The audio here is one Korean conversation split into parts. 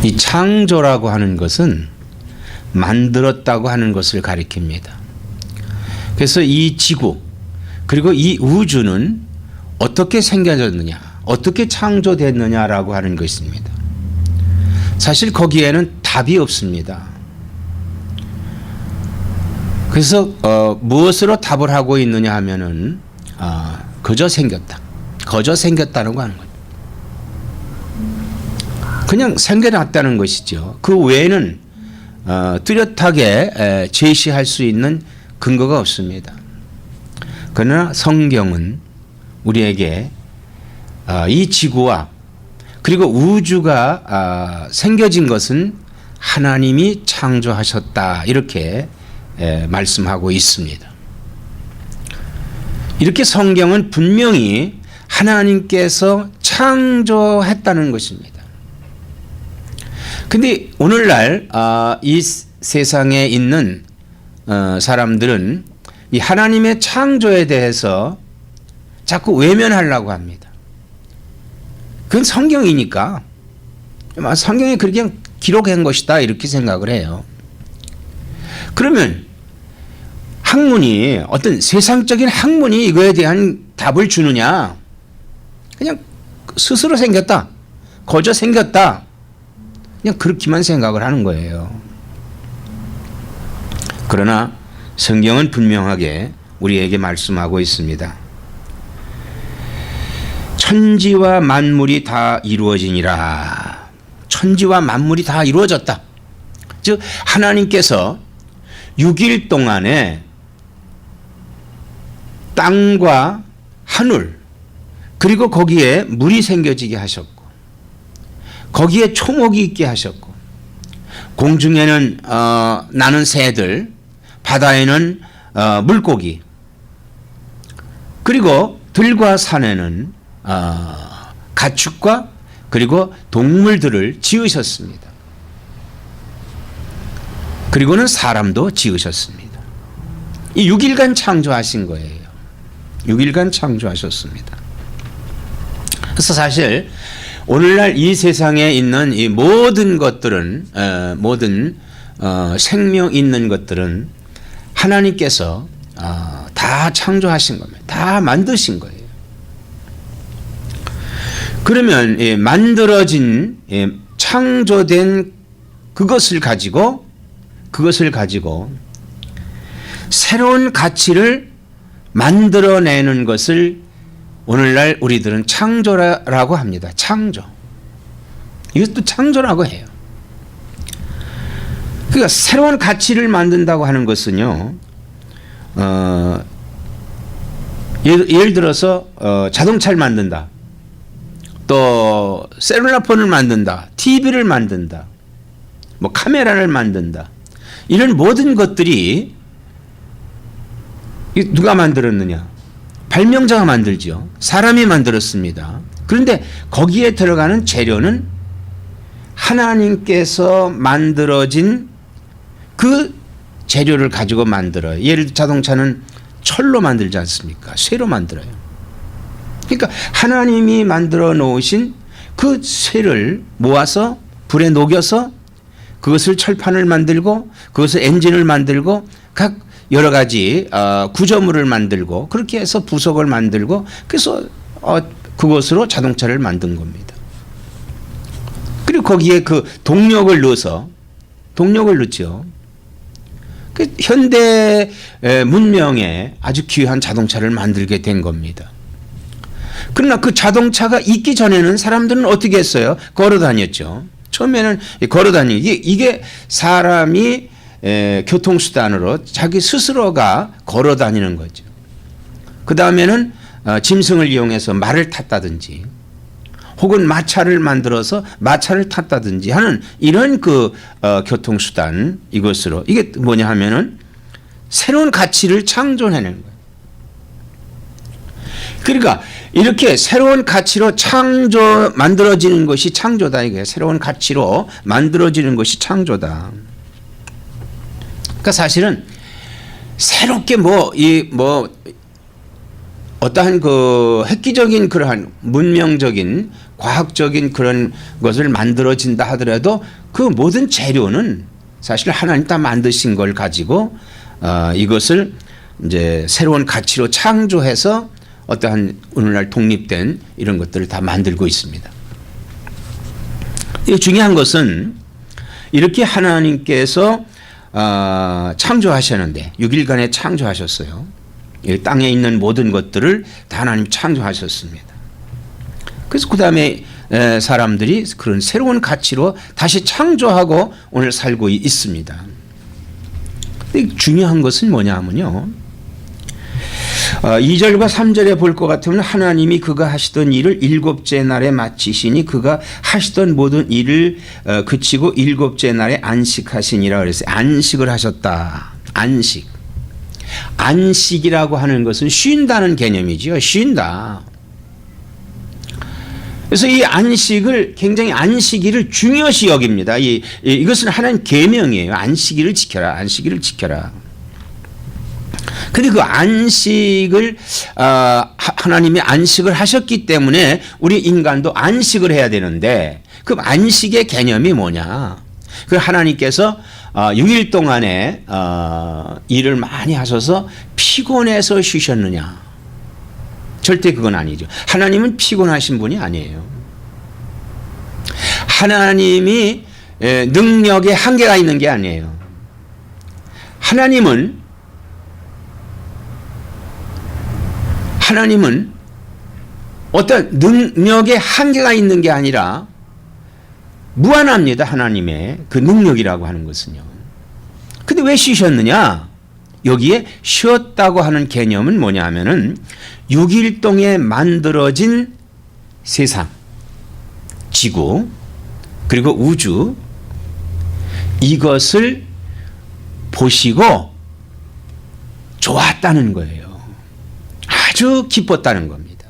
이 창조라고 하는 것은 만들었다고 하는 것을 가리킵니다. 그래서 이 지구 그리고 이 우주는 어떻게 생겨졌느냐, 어떻게 창조됐느냐라고 하는 것입니다. 사실 거기에는 답이 없습니다. 그래서 무엇으로 답을 하고 있느냐 하면은 거저 생겼다. 거저 생겼다는 거 하는 거죠. 그냥 생겨났다는 것이죠. 그 외에는 뚜렷하게 제시할 수 있는 근거가 없습니다. 그러나 성경은 우리에게 이 지구와 그리고 우주가 생겨진 것은 하나님이 창조하셨다 이렇게 말씀하고 있습니다. 이렇게 성경은 분명히 하나님께서 창조했다는 것입니다. 근데 오늘날 이 세상에 있는 사람들은 이 하나님의 창조에 대해서 자꾸 외면하려고 합니다. 그건 성경이니까 성경이 그렇게 기록한 것이다 이렇게 생각을 해요. 그러면 학문이 어떤 세상적인 학문이 이거에 대한 답을 주느냐? 그냥 스스로 생겼다. 거저 생겼다. 그냥 그렇게만 생각을 하는 거예요. 그러나 성경은 분명하게 우리에게 말씀하고 있습니다. 천지와 만물이 다 이루어지니라. 천지와 만물이 다 이루어졌다. 즉 하나님께서 6일 동안에 땅과 하늘 그리고 거기에 물이 생겨지게 하셨고 거기에 초목이 있게 하셨고 공중에는 나는 새들 바다에는 물고기 그리고 들과 산에는 가축과 그리고 동물들을 지으셨습니다. 그리고는 사람도 지으셨습니다. 이 6일간 창조하신 거예요. 6일간 창조하셨습니다. 그래서 사실 오늘날 이 세상에 있는 이 모든 것들은 모든 생명 있는 것들은 하나님께서 다 창조하신 겁니다. 다 만드신 거예요. 그러면 만들어진 창조된 그것을 가지고 새로운 가치를 만들어내는 것을 오늘날 우리들은 창조라고 합니다. 창조. 이것도 창조라고 해요. 그러니까 새로운 가치를 만든다고 하는 것은요. 예를 들어서 자동차를 만든다. 또 셀룰라폰을 만든다. TV를 만든다. 뭐 카메라를 만든다. 이런 모든 것들이 누가 만들었느냐? 발명자가 만들죠. 사람이 만들었습니다. 그런데 거기에 들어가는 재료는 하나님께서 만들어진 그 재료를 가지고 만들어요. 예를 들어 자동차는 철로 만들지 않습니까? 쇠로 만들어요. 그러니까 하나님이 만들어 놓으신 그 쇠를 모아서 불에 녹여서 그것을 철판을 만들고 그것을 엔진을 만들고 각 여러 가지 구조물을 만들고 그렇게 해서 부속을 만들고 그래서 그것으로 자동차를 만든 겁니다. 그리고 거기에 그 동력을 넣어서 동력을 넣죠. 그 현대 문명에 아주 귀한 자동차를 만들게 된 겁니다. 그러나 그 자동차가 있기 전에는 사람들은 어떻게 했어요? 걸어 다녔죠. 처음에는 걸어 다니기 이게 사람이 교통수단으로 자기 스스로가 걸어 다니는 거죠. 그 다음에는 짐승을 이용해서 말을 탔다든지 혹은 마차를 만들어서 마차를 탔다든지 하는 이런 그 교통수단 이것으로 이게 뭐냐 하면은 새로운 가치를 창조해내는 거예요. 그러니까 이렇게 새로운 가치로 만들어지는 것이 창조다 이거예요. 새로운 가치로 만들어지는 것이 창조다. 그러니까 사실은 새롭게 어떠한 그 획기적인 그러한 문명적인 과학적인 그런 것을 만들어진다 하더라도 그 모든 재료는 사실 하나님 다 만드신 걸 가지고 이것을 이제 새로운 가치로 창조해서 어떠한 오늘날 독립된 이런 것들을 다 만들고 있습니다. 중요한 것은 이렇게 하나님께서 창조하셨는데 6일간에 창조하셨어요. 이 땅에 있는 모든 것들을 다 하나님 창조하셨습니다. 그래서 그 다음에 사람들이 그런 새로운 가치로 다시 창조하고 오늘 살고 있습니다. 중요한 것은 뭐냐면요. 2절과 3절에 볼 것 같으면 하나님이 그가 하시던 일을 일곱째 날에 마치시니 그가 하시던 모든 일을 그치고 일곱째 날에 안식하시니라 그랬어요. 안식을 하셨다. 안식. 안식이라고 하는 것은 쉰다는 개념이지요. 쉰다. 그래서 이 안식을 굉장히 안식일을 중요시 여깁니다. 이것은 하나님 계명이에요. 안식일을 지켜라. 안식일을 지켜라. 근데 그 안식을 하나님이 안식을 하셨기 때문에 우리 인간도 안식을 해야 되는데 그 안식의 개념이 뭐냐? 그 하나님께서 6일 동안에 일을 많이 하셔서 피곤해서 쉬셨느냐? 절대 그건 아니죠. 하나님은 피곤하신 분이 아니에요. 하나님이 능력에 한계가 있는 게 아니에요. 하나님은 어떤 능력에 한계가 있는 게 아니라 무한합니다. 하나님의 그 능력이라고 하는 것은요. 근데 왜 쉬셨느냐? 여기에 쉬었다고 하는 개념은 뭐냐 하면은 6일 동에 만들어진 세상, 지구, 그리고 우주, 이것을 보시고 좋았다는 거예요. 아주 기뻤다는 겁니다.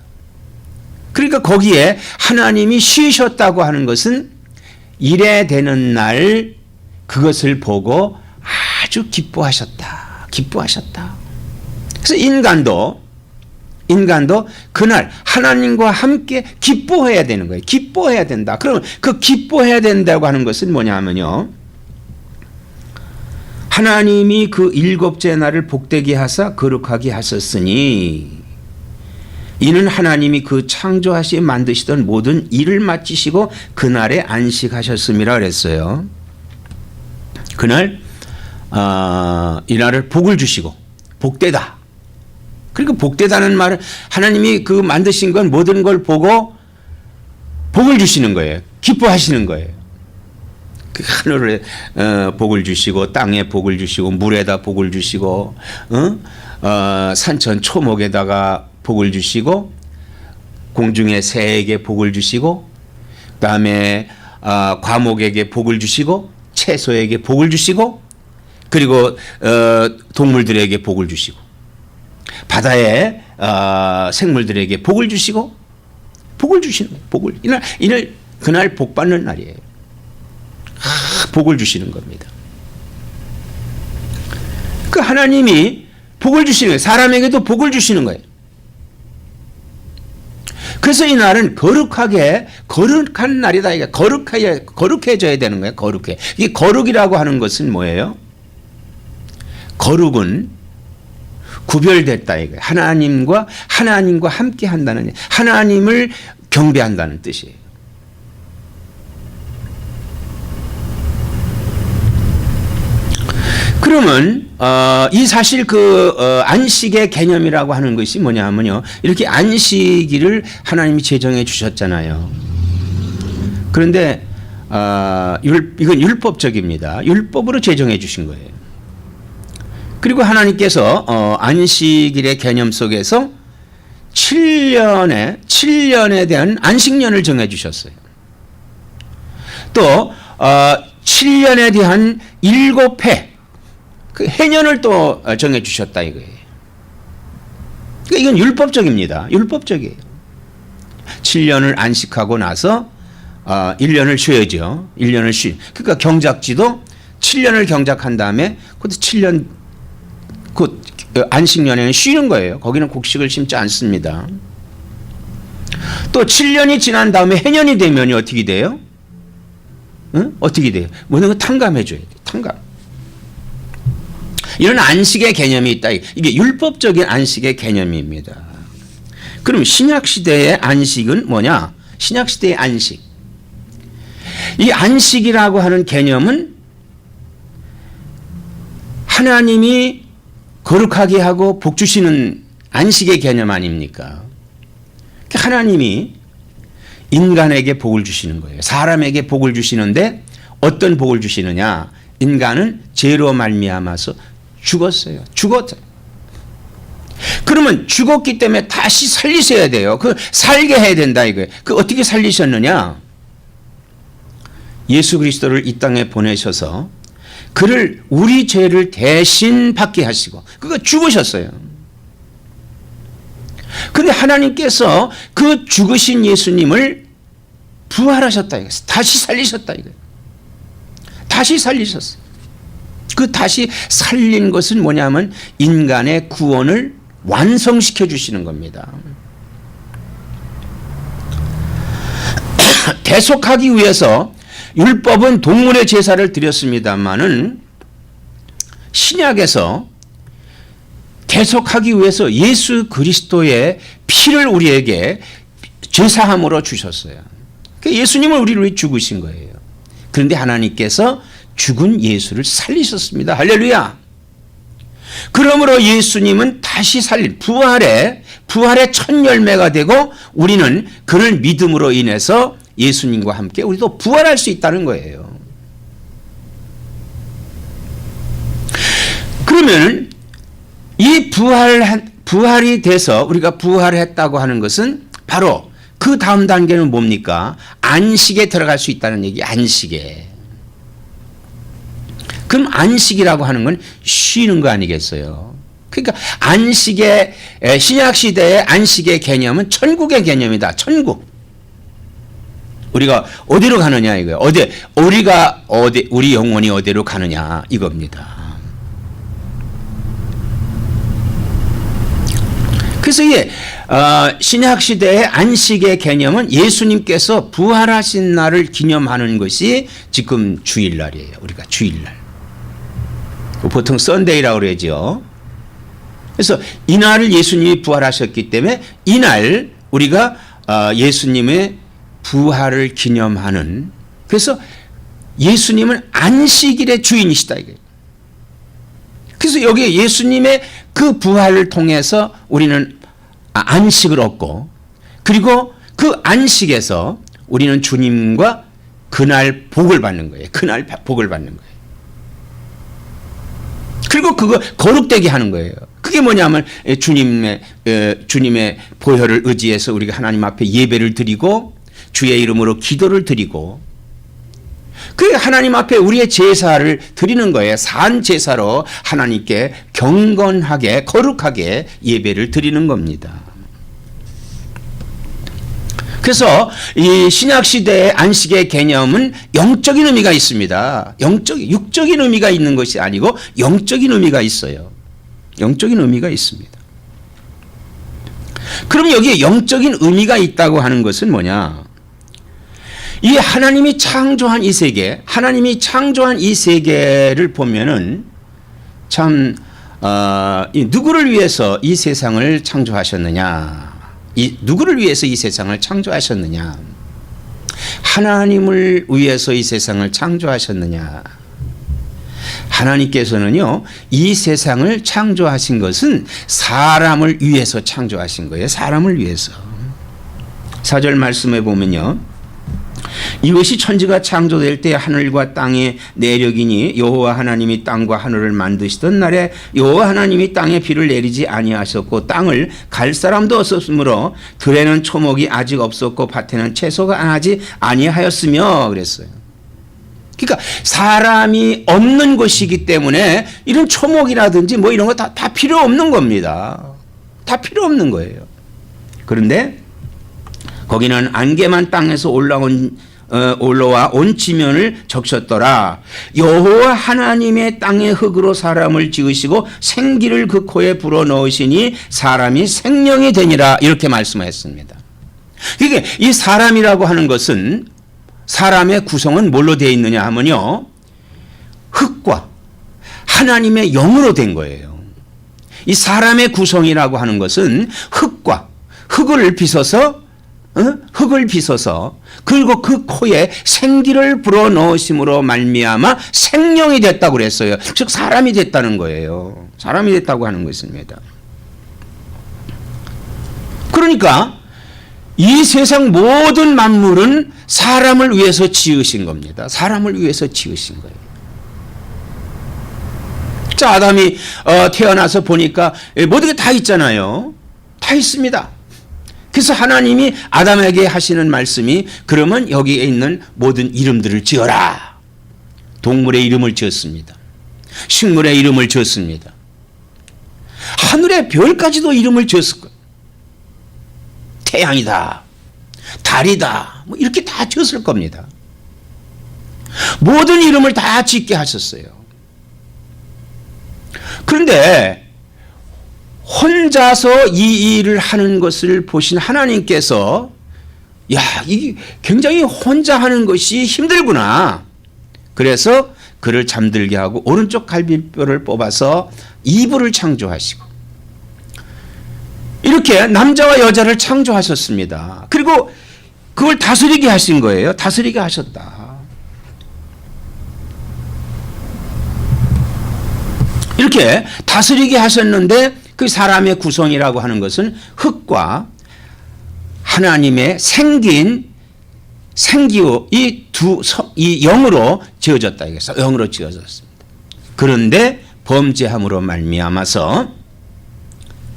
그러니까 거기에 하나님이 쉬셨다고 하는 것은 일에 되는 날 그것을 보고 아주 기뻐하셨다. 기뻐하셨다. 그래서 인간도 그날 하나님과 함께 기뻐해야 되는 거예요. 기뻐해야 된다. 그러면 그 기뻐해야 된다고 하는 것은 뭐냐면요. 하나님이 그 일곱째 날을 복되게 하사 거룩하게 하셨으니 이는 하나님이 그 창조하시 만드시던 모든 일을 마치시고 그날에 안식하셨음이라 그랬어요. 그날 이날을 복을 주시고 복되다. 그리고 복되다는 말은 하나님이 그 만드신 건 모든 걸 보고 복을 주시는 거예요. 기뻐하시는 거예요. 그 하늘에 복을 주시고 땅에 복을 주시고 물에다 복을 주시고 산천 초목에다가 복을 주시고 공중의 새에게 복을 주시고 그다음에 과목에게 복을 주시고 채소에게 복을 주시고 그리고 동물들에게 복을 주시고 바다의 생물들에게 복을 주시고 복을 주시는 거예요. 복을 이날 그날 복 받는 날이에요. 복을 주시는 겁니다. 그 하나님이 복을 주시는 거예요. 사람에게도 복을 주시는 거예요. 그래서 이 날은 거룩한 날이다. 이게 거룩해져야 되는 거예요. 거룩해. 이 거룩이라고 하는 것은 뭐예요? 거룩은 구별됐다 이거예요. 하나님과 함께 한다는, 하나님을 경배한다는 뜻이에요. 그러면 이 사실 안식의 개념이라고 하는 것이 뭐냐면요. 이렇게 안식일을 하나님이 제정해 주셨잖아요. 그런데 이건 율법적입니다. 율법으로 제정해 주신 거예요. 그리고 하나님께서 안식일의 개념 속에서 7년에 대한 안식년을 정해 주셨어요. 또 7년에 대한 7회 그 해년을 또 정해 주셨다 이거예요. 그러니까 이건 율법적입니다. 율법적이에요. 7년을 안식하고 나서 1년을 쉬어야죠. 1년을 그러니까 경작지도 7년을 경작한 다음에 그것도 7년 그 안식년에는 쉬는 거예요. 거기는 곡식을 심지 않습니다. 또 7년이 지난 다음에 해년이 되면 어떻게 돼요? 응? 어떻게 돼요? 모든 걸 탕감해줘야 돼요. 탕감. 이런 안식의 개념이 있다. 이게 율법적인 안식의 개념입니다. 그럼 신약시대의 안식은 뭐냐? 신약시대의 안식. 이 안식이라고 하는 개념은 하나님이 거룩하게 하고 복 주시는 안식의 개념 아닙니까? 하나님이 인간에게 복을 주시는 거예요. 사람에게 복을 주시는데 어떤 복을 주시느냐? 인간은 죄로 말미암아서 죽었어요. 그러면 죽었기 때문에 다시 살리셔야 돼요. 그 살게 해야 된다 이거예요. 그 어떻게 살리셨느냐? 예수 그리스도를 이 땅에 보내셔서 그를 우리 죄를 대신 받게 하시고 그거 죽으셨어요. 근데 하나님께서 그 죽으신 예수님을 부활하셨다 이거예요. 다시 살리셨다 이거예요. 다시 살리셨어요. 그 다시 살린 것은 뭐냐면 인간의 구원을 완성시켜 주시는 겁니다. 대속하기 위해서 율법은 동물의 제사를 드렸습니다마는 신약에서 대속하기 위해서 예수 그리스도의 피를 우리에게 제사함으로 주셨어요. 예수님을 우리를 위해 죽으신 거예요. 그런데 하나님께서 죽은 예수를 살리셨습니다. 할렐루야. 그러므로 예수님은 다시 살린 부활의 첫 열매가 되고 우리는 그를 믿음으로 인해서 예수님과 함께 우리도 부활할 수 있다는 거예요. 그러면 이 부활이 돼서 우리가 부활했다고 하는 것은 바로 그 다음 단계는 뭡니까? 안식에 들어갈 수 있다는 얘기. 안식에. 그럼 안식이라고 하는 건 쉬는 거 아니겠어요? 그러니까 안식의 신약 시대의 안식의 개념은 천국의 개념이다. 천국. 우리가 어디로 가느냐 이거예요. 우리 영혼이 어디로 가느냐 이겁니다. 그래서 이게 신약 시대의 안식의 개념은 예수님께서 부활하신 날을 기념하는 것이 지금 주일날이에요. 우리가 주일날. 보통 썬데이라고 그러죠. 그래서 이날을 예수님이 부활하셨기 때문에 이날 우리가 예수님의 부활을 기념하는, 그래서 예수님은 안식일의 주인이시다 이거예요. 그래서 여기에 예수님의 그 부활을 통해서 우리는 안식을 얻고, 그리고 그 안식에서 우리는 주님과 그날 복을 받는 거예요. 그날 복을 받는 거예요. 그리고 그거 거룩되게 하는 거예요. 그게 뭐냐면 주님의 보혈을 의지해서 우리가 하나님 앞에 예배를 드리고 주의 이름으로 기도를 드리고, 그 하나님 앞에 우리의 제사를 드리는 거예요. 산 제사로 하나님께 경건하게 거룩하게 예배를 드리는 겁니다. 그래서 이 신약 시대의 안식의 개념은 영적인 의미가 있습니다. 육적인 의미가 있는 것이 아니고 영적인 의미가 있어요. 영적인 의미가 있습니다. 그럼 여기에 영적인 의미가 있다고 하는 것은 뭐냐? 이 하나님이 창조한 이 세계, 하나님이 창조한 이 세계를 보면은 참 누구를 위해서 이 세상을 창조하셨느냐? 누구를 위해서 이 세상을 창조하셨느냐? 하나님을 위해서 이 세상을 창조하셨느냐? 하나님께서는요, 이 세상을 창조하신 것은 사람을 위해서 창조하신 거예요. 사람을 위해서. 4절 말씀에 보면요, 이것이 천지가 창조될 때 하늘과 땅의 내력이니 여호와 하나님이 땅과 하늘을 만드시던 날에 여호와 하나님이 땅에 비를 내리지 아니하셨고 땅을 갈 사람도 없었으므로 들에는 초목이 아직 없었고 밭에는 채소가 나지 아니하였으며 그랬어요. 그러니까 사람이 없는 것이기 때문에 이런 초목이라든지 뭐 이런 거 다 필요 없는 겁니다. 다 필요 없는 거예요. 그런데 거기는 안개만 땅에서 올라와 온 지면을 적셨더라. 여호와 하나님의 땅의 흙으로 사람을 지으시고 생기를 그 코에 불어넣으시니 사람이 생명이 되니라. 이렇게 말씀하셨습니다. 이게 이 사람이라고 하는 것은 사람의 구성은 뭘로 되어 있느냐 하면요. 흙과 하나님의 영으로 된 거예요. 이 사람의 구성이라고 하는 것은 흙과 흙을 빚어서 그리고 그 코에 생기를 불어넣으심으로 말미암아 생명이 됐다고 그랬어요. 즉 사람이 됐다는 거예요. 사람이 됐다고 하는 것입니다. 그러니까 이 세상 모든 만물은 사람을 위해서 지으신 겁니다. 사람을 위해서 지으신 거예요. 자, 아담이 태어나서 보니까 모든 게 다 있잖아요. 다 있습니다. 그래서 하나님이 아담에게 하시는 말씀이 그러면 여기에 있는 모든 이름들을 지어라. 동물의 이름을 지었습니다. 식물의 이름을 지었습니다. 하늘의 별까지도 이름을 지었을 거예요. 태양이다, 달이다, 뭐 이렇게 다 지었을 겁니다. 모든 이름을 다 짓게 하셨어요. 그런데 혼자서 이 일을 하는 것을 보신 하나님께서 야, 이게 굉장히 혼자 하는 것이 힘들구나. 그래서 그를 잠들게 하고 오른쪽 갈비뼈를 뽑아서 이불을 창조하시고 이렇게 남자와 여자를 창조하셨습니다. 그리고 그걸 다스리게 하신 거예요. 다스리게 하셨다. 이렇게 다스리게 하셨는데 그 사람의 구성이라고 하는 것은 흙과 하나님의 생긴 생기요 이 영으로 지어졌다 이거죠. 영으로 지어졌습니다. 그런데 범죄함으로 말미암아서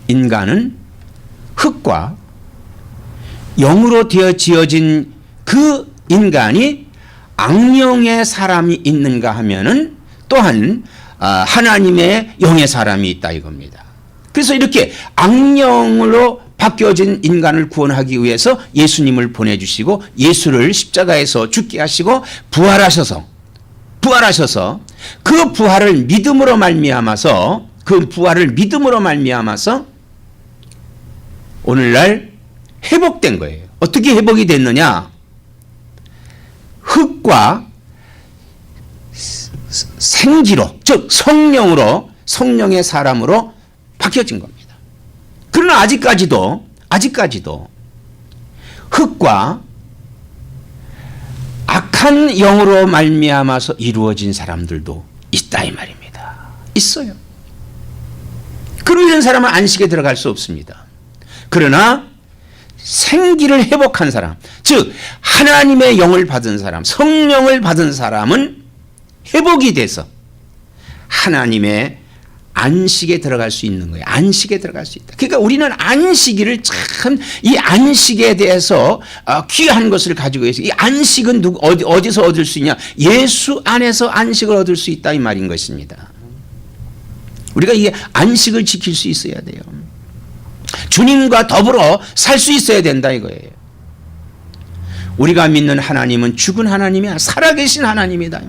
인간은 흙과 영으로 되어 지어진 그 인간이 악령의 사람이 있는가 하면은 또한 하나님의 영의 사람이 있다 이겁니다. 그래서 이렇게 악령으로 바뀌어진 인간을 구원하기 위해서 예수님을 보내주시고 예수를 십자가에서 죽게 하시고 부활하셔서 그 부활을 믿음으로 말미암아서 오늘날 회복된 거예요. 어떻게 회복이 됐느냐? 흙과 생기로 즉 성령의 사람으로 바뀌어진 겁니다. 그러나 아직까지도 흙과 악한 영으로 말미암아서 이루어진 사람들도 있다 이 말입니다. 있어요. 그로 이런 사람은 안식에 들어갈 수 없습니다. 그러나 생기를 회복한 사람, 즉 하나님의 영을 받은 사람, 성령을 받은 사람은 회복이 돼서 하나님의 안식에 들어갈 수 있는 거예요. 안식에 들어갈 수 있다. 그러니까 우리는 안식일을 참 이 안식에 대해서 귀한 것을 가지고 있어요. 이 안식은 어디서 얻을 수 있냐? 예수 안에서 안식을 얻을 수 있다 이 말인 것입니다. 우리가 이 안식을 지킬 수 있어야 돼요. 주님과 더불어 살 수 있어야 된다 이거예요. 우리가 믿는 하나님은 죽은 하나님이 아니라 살아계신 하나님이다.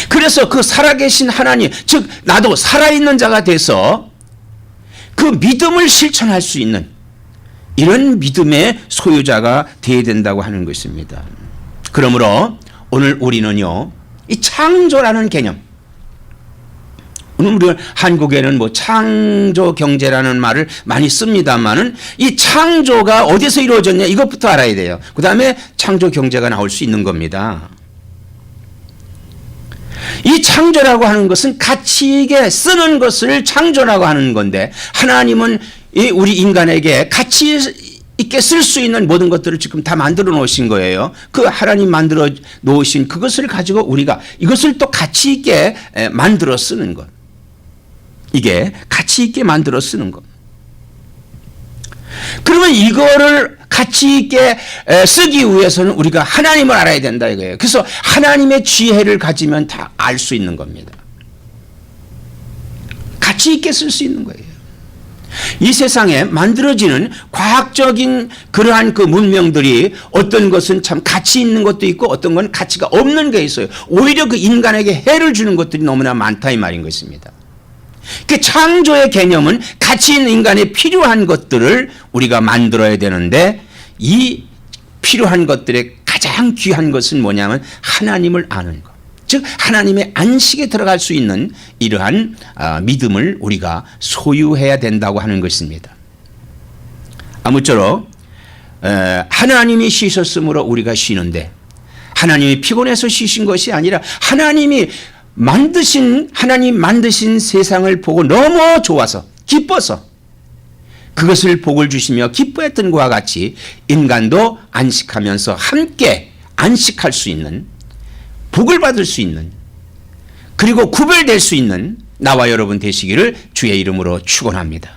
그래서 그 살아계신 하나님, 즉 나도 살아있는 자가 돼서 그 믿음을 실천할 수 있는 이런 믿음의 소유자가 되어야 된다고 하는 것입니다. 그러므로 오늘 우리는요, 이 창조라는 개념, 오늘 우리 한국에는 뭐 창조 경제라는 말을 많이 씁니다만은 이 창조가 어디서 이루어졌냐 이것부터 알아야 돼요. 그 다음에 창조 경제가 나올 수 있는 겁니다. 이 창조라고 하는 것은 가치 있게 쓰는 것을 창조라고 하는 건데 하나님은 우리 인간에게 가치 있게 쓸 수 있는 모든 것들을 지금 다 만들어 놓으신 거예요. 그 하나님 만들어 놓으신 그것을 가지고 우리가 이것을 또 가치 있게 만들어 쓰는 것. 이게 가치 있게 만들어 쓰는 것. 그러면 이거를 가치 있게 쓰기 위해서는 우리가 하나님을 알아야 된다 이거예요. 그래서 하나님의 지혜를 가지면 다 알 수 있는 겁니다. 가치 있게 쓸 수 있는 거예요. 이 세상에 만들어지는 과학적인 그러한 그 문명들이 어떤 것은 참 가치 있는 것도 있고 어떤 건 가치가 없는 게 있어요. 오히려 그 인간에게 해를 주는 것들이 너무나 많다 이 말인 것입니다. 그 창조의 개념은 가치 있는 인간에 필요한 것들을 우리가 만들어야 되는데 이 필요한 것들의 가장 귀한 것은 뭐냐면 하나님을 아는 것. 즉 하나님의 안식에 들어갈 수 있는 이러한 믿음을 우리가 소유해야 된다고 하는 것입니다. 아무쪼록 하나님이 쉬셨으므로 우리가 쉬는데 하나님이 피곤해서 쉬신 것이 아니라 하나님 만드신 세상을 보고 너무 좋아서 기뻐서 그것을 복을 주시며 기뻐했던 것과 같이 인간도 안식하면서 함께 안식할 수 있는, 복을 받을 수 있는, 그리고 구별될 수 있는 나와 여러분 되시기를 주의 이름으로 축원합니다.